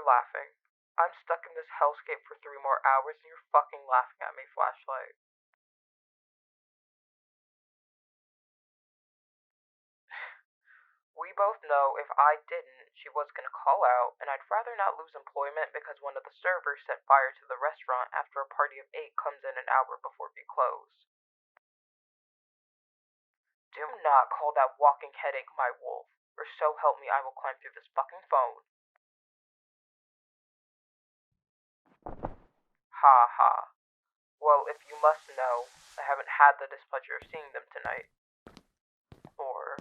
you're laughing. I'm stuck in this hellscape for 3 more hours and you're fucking laughing at me, Flashlight. We both know if I didn't, she was gonna call out, and I'd rather not lose employment because one of the servers set fire to the restaurant after a party of 8 comes in an hour before we close. Do not call that walking headache my wolf, or so help me I will climb through this fucking phone. Ha ha. Well, if you must know, I haven't had the displeasure of seeing them tonight. Or,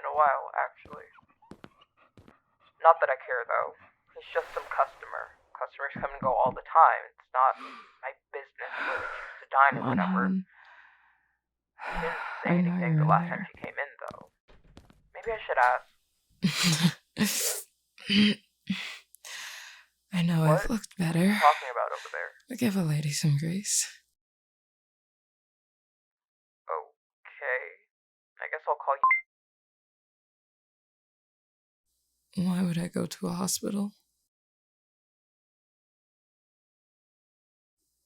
in a while, actually. Not that I care, though. He's just some customer. Customers come and go all the time. It's not my business where they choose to dine or whatever. He didn't say anything the last time she came in, though. Maybe I should ask. I know What I've looked better. What are you talking about over there? Give a lady some grace. Okay. I guess I'll call you. Why would I go to a hospital?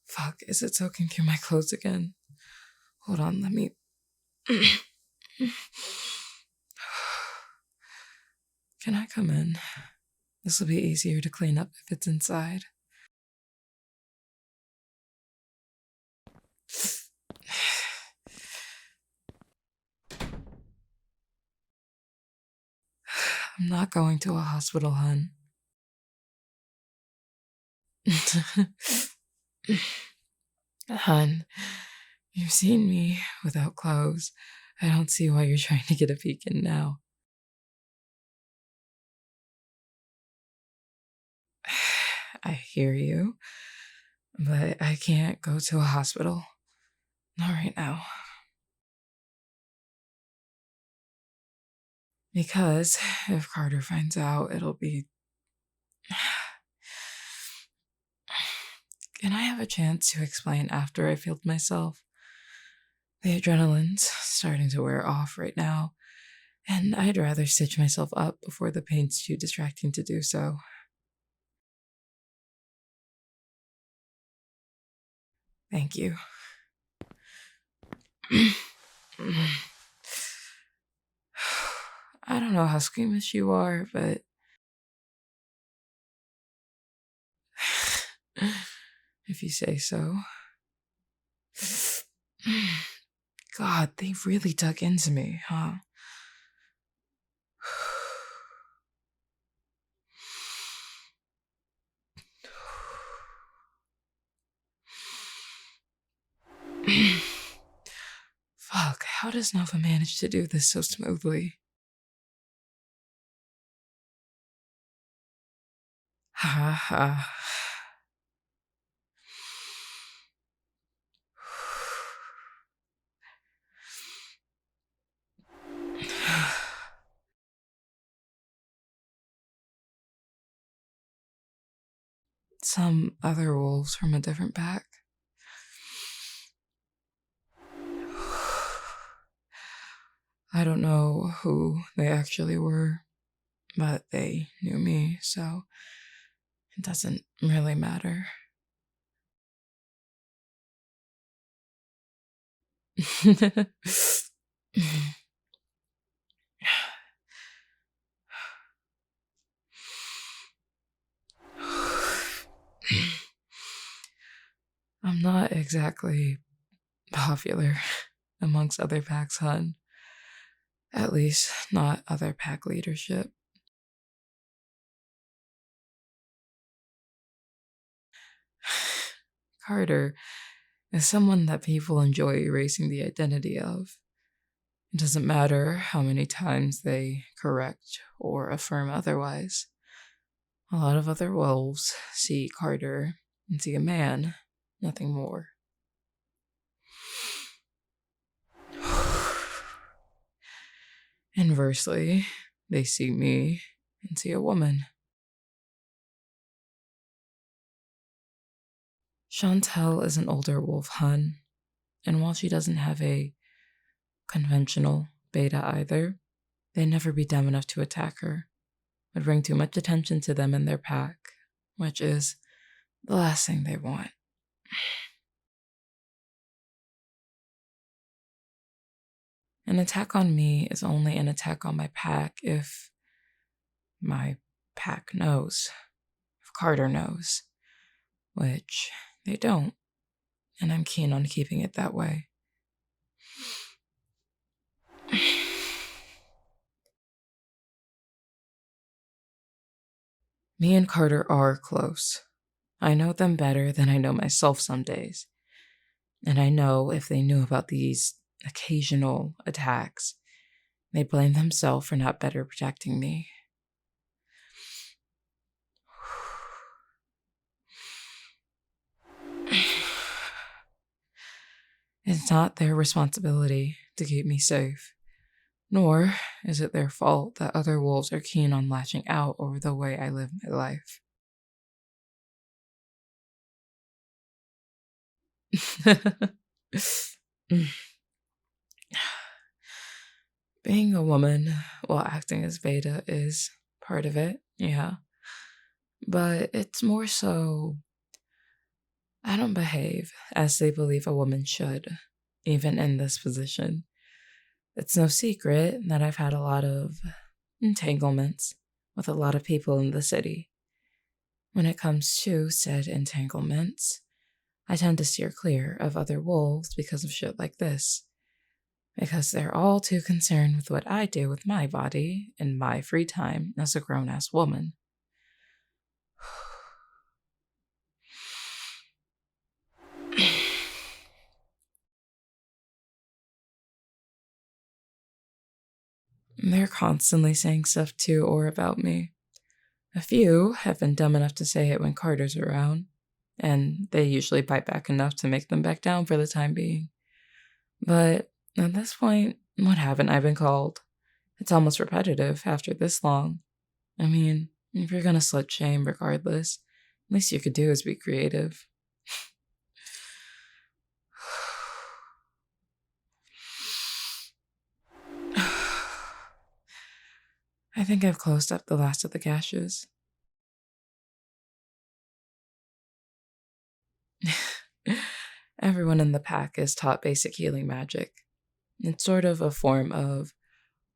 Fuck, is it soaking through my clothes again? Hold on, let me... Can I come in? This will be easier to clean up if it's inside. I'm not going to a hospital, hun. Hun, you've seen me without clothes. I don't see why you're trying to get a peek in now. I hear you, but I can't go to a hospital. Not right now. Because if Carter finds out, it'll be... Can I have a chance to explain after I feel myself? The adrenaline's starting to wear off right now, and I'd rather stitch myself up before the pain's too distracting to do so. Thank you. I don't know how squeamish you are, but... if you say so. God, they really dug into me, huh? Fuck, how does Nova manage to do this so smoothly? Ha ha. Some other wolves from a different pack. I don't know who they actually were, but they knew me, so it doesn't really matter. I'm not exactly popular amongst other packs, hun. At least, not other pack leadership. Carter is someone that people enjoy erasing the identity of. It doesn't matter how many times they correct or affirm otherwise. A lot of other wolves see Carter and see a man, nothing more. Inversely, they see me and see a woman. Chantel is an older wolf, hun, and while she doesn't have a conventional beta either, they'd never be dumb enough to attack her. Would bring too much attention to them and their pack, which is the last thing they want. An attack on me is only an attack on my pack if my pack knows, if Carter knows, which they don't, and I'm keen on keeping it that way. Me and Carter are close. I know them better than I know myself some days. And I know if they knew about these occasional attacks, they'd blame themselves for not better protecting me. It's not their responsibility to keep me safe, nor is it their fault that other wolves are keen on lashing out over the way I live my life. Being a woman while acting as Veda is part of it, yeah. But it's more so I don't behave as they believe a woman should, even in this position. It's no secret that I've had a lot of entanglements with a lot of people in the city. When it comes to said entanglements, I tend to steer clear of other wolves because of shit like this. Because they're all too concerned with what I do with my body in my free time as a grown ass woman. They're constantly saying stuff to or about me. A few have been dumb enough to say it when Carter's around, and they usually bite back enough to make them back down for the time being. But at this point, what haven't I been called? It's almost repetitive after this long. I mean, if you're gonna slut shame regardless, least you could do is be creative. I think I've closed up the last of the gashes. Everyone in the pack is taught basic healing magic. It's sort of a form of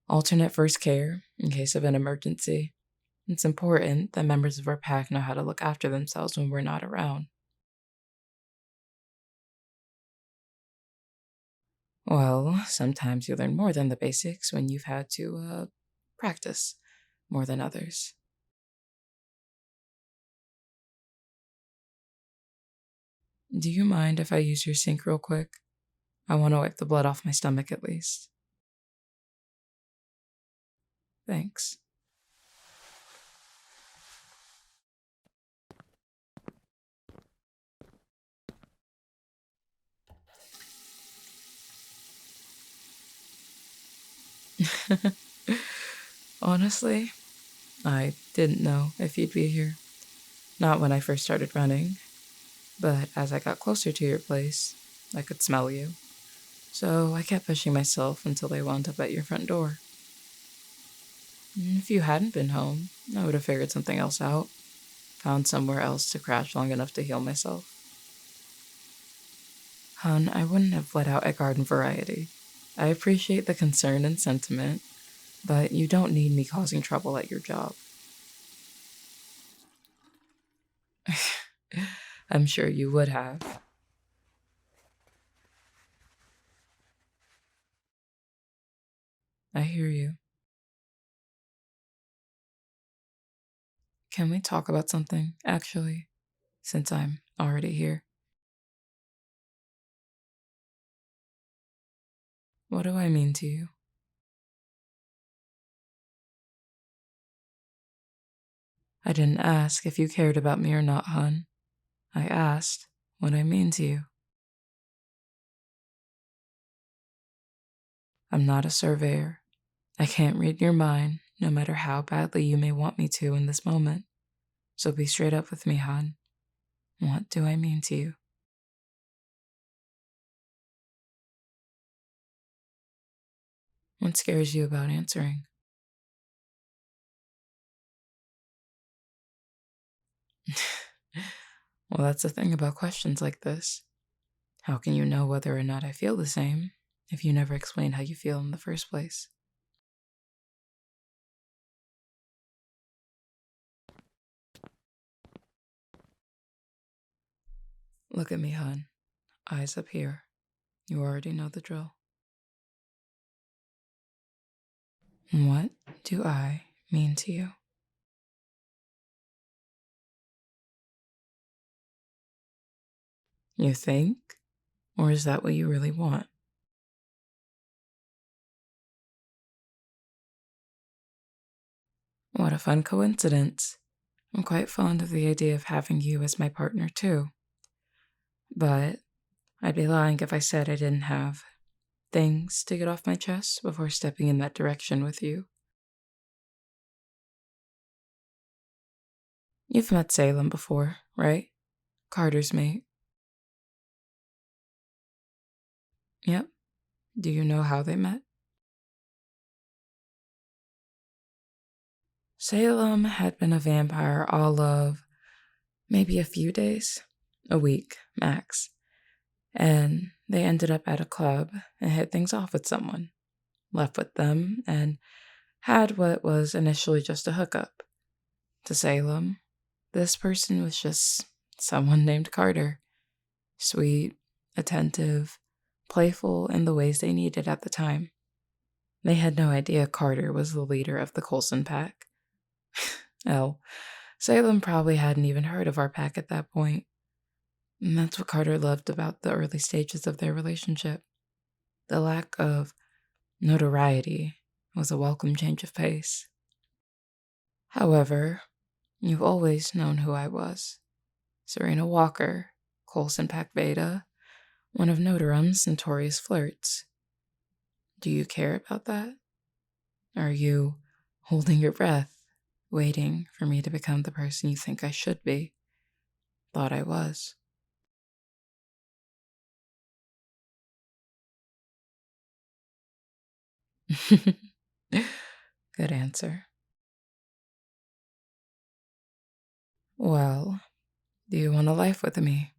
alternate first care in case of an emergency. It's important that members of our pack know how to look after themselves when we're not around. Well, sometimes you learn more than the basics when you've had to, practice more than others. Do you mind if I use your sink real quick? I want to wipe the blood off my stomach at least. Thanks. Honestly, I didn't know if you'd be here. Not when I first started running, but as I got closer to your place, I could smell you. So I kept pushing myself until I wound up at your front door. If you hadn't been home, I would have figured something else out. Found somewhere else to crash long enough to heal myself. Hun, I wouldn't have let out a garden variety. I appreciate the concern and sentiment, but you don't need me causing trouble at your job. I'm sure you would have. I hear you. Can we talk about something, actually, since I'm already here? What do I mean to you? I didn't ask if you cared about me or not, hun. I asked what I mean to you. I'm not a surveyor. I can't read your mind, no matter how badly you may want me to in this moment. So be straight up with me, hon. What do I mean to you? What scares you about answering? Well, that's the thing about questions like this. How can you know whether or not I feel the same if you never explain how you feel in the first place? Look at me, hon. Eyes up here. You already know the drill. What do I mean to you? You think? Or is that what you really want? What a fun coincidence. I'm quite fond of the idea of having you as my partner, too. But I'd be lying if I said I didn't have things to get off my chest before stepping in that direction with you. You've met Salem before, right? Carter's mate. Yep. Do you know how they met? Salem had been a vampire all of maybe a few days, a week max, and they ended up at a club and hit things off with someone, left with them, and had what was initially just a hookup. To Salem, this person was just someone named Carter. Sweet, attentive, playful in the ways they needed at the time. They had no idea Carter was the leader of the Coulson pack. Hell, Salem probably hadn't even heard of our pack at that point. And that's what Carter loved about the early stages of their relationship. The lack of notoriety was a welcome change of pace. However, you've always known who I was. Serena Walker, Coulson Pack Beta, one of Notarum's notorious flirts. Do you care about that? Are you holding your breath, waiting for me to become the person you think I should be? Thought I was. Good answer. Well, do you want a life with me?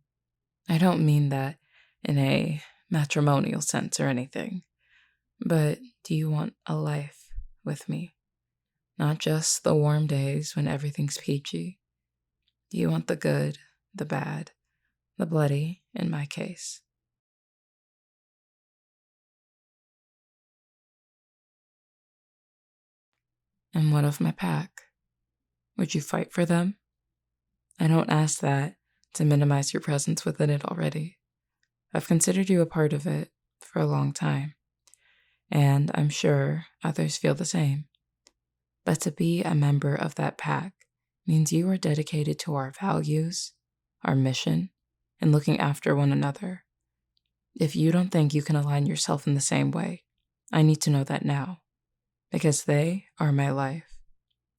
I don't mean that in a matrimonial sense or anything, but do you want a life with me? Not just the warm days when everything's peachy. Do you want the good, the bad, the bloody, in my case? And what of my pack? Would you fight for them? I don't ask that to minimize your presence within it already. I've considered you a part of it for a long time, and I'm sure others feel the same. But to be a member of that pack means you are dedicated to our values, our mission, and looking after one another. If you don't think you can align yourself in the same way, I need to know that now, because they are my life,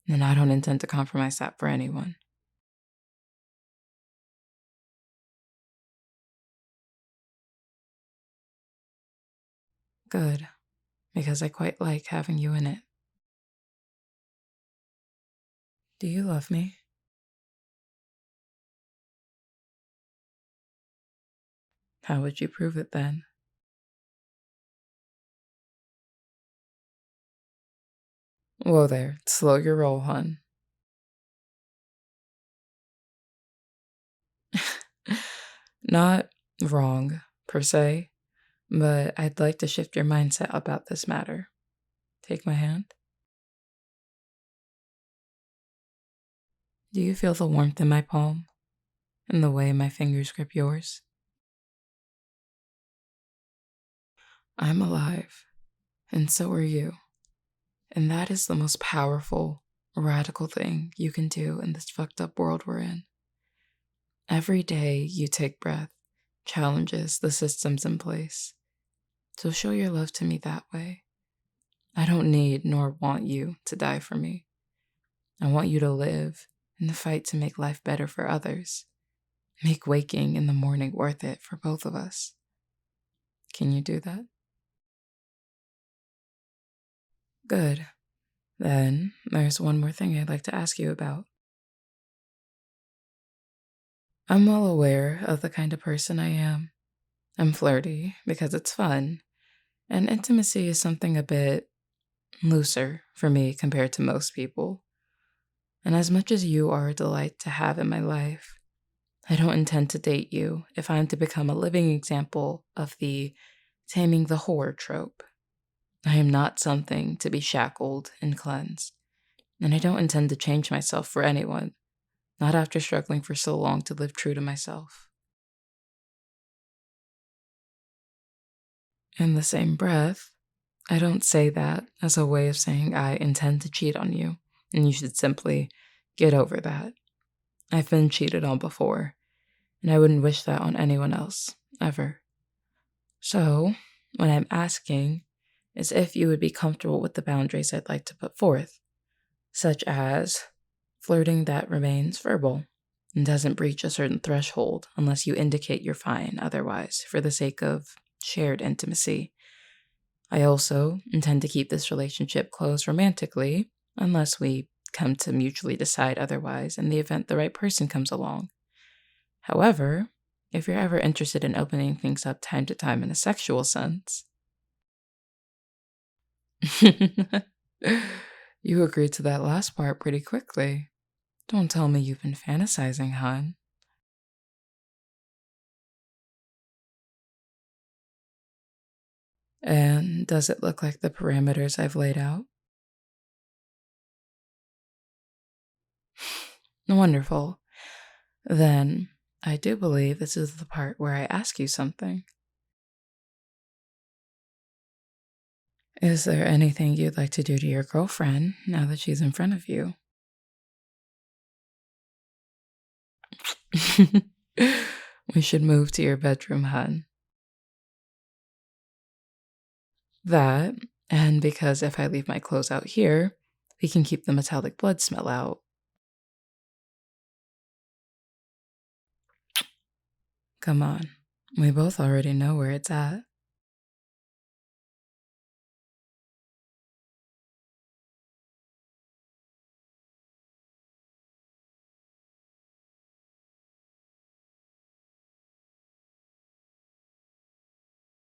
and I don't intend to compromise that for anyone. Good, because I quite like having you in it. Do you love me? How would you prove it then? Whoa there, slow your roll, hun. Not wrong, per se, but I'd like to shift your mindset about this matter. Take my hand. Do you feel the warmth in my palm and the way my fingers grip yours? I'm alive, and so are you. And that is the most powerful, radical thing you can do in this fucked up world we're in. Every day you take breath challenges the systems in place. So show your love to me that way. I don't need nor want you to die for me. I want you to live in the fight to make life better for others. Make waking in the morning worth it for both of us. Can you do that? Good. Then there's one more thing I'd like to ask you about. I'm well aware of the kind of person I am. I'm flirty because it's fun, and intimacy is something a bit looser for me compared to most people. And as much as you are a delight to have in my life, I don't intend to date you if I'm to become a living example of the taming the whore trope. I am not something to be shackled and cleansed, and I don't intend to change myself for anyone, not after struggling for so long to live true to myself. In the same breath, I don't say that as a way of saying I intend to cheat on you, and you should simply get over that. I've been cheated on before, and I wouldn't wish that on anyone else, ever. So, what I'm asking is if you would be comfortable with the boundaries I'd like to put forth, such as flirting that remains verbal and doesn't breach a certain threshold unless you indicate you're fine otherwise for the sake of shared intimacy. I also intend to keep this relationship closed romantically unless we come to mutually decide otherwise in the event the right person comes along. However, if you're ever interested in opening things up time to time in a sexual sense, you agreed to that last part pretty quickly. Don't tell me you've been fantasizing, hon. And does it look like the parameters I've laid out? Wonderful. Then I do believe this is the part where I ask you something. Is there anything you'd like to do to your girlfriend now that she's in front of you? We should move to your bedroom, hun. That, and because if I leave my clothes out here, we can keep the metallic blood smell out. Come on, we both already know where it's at.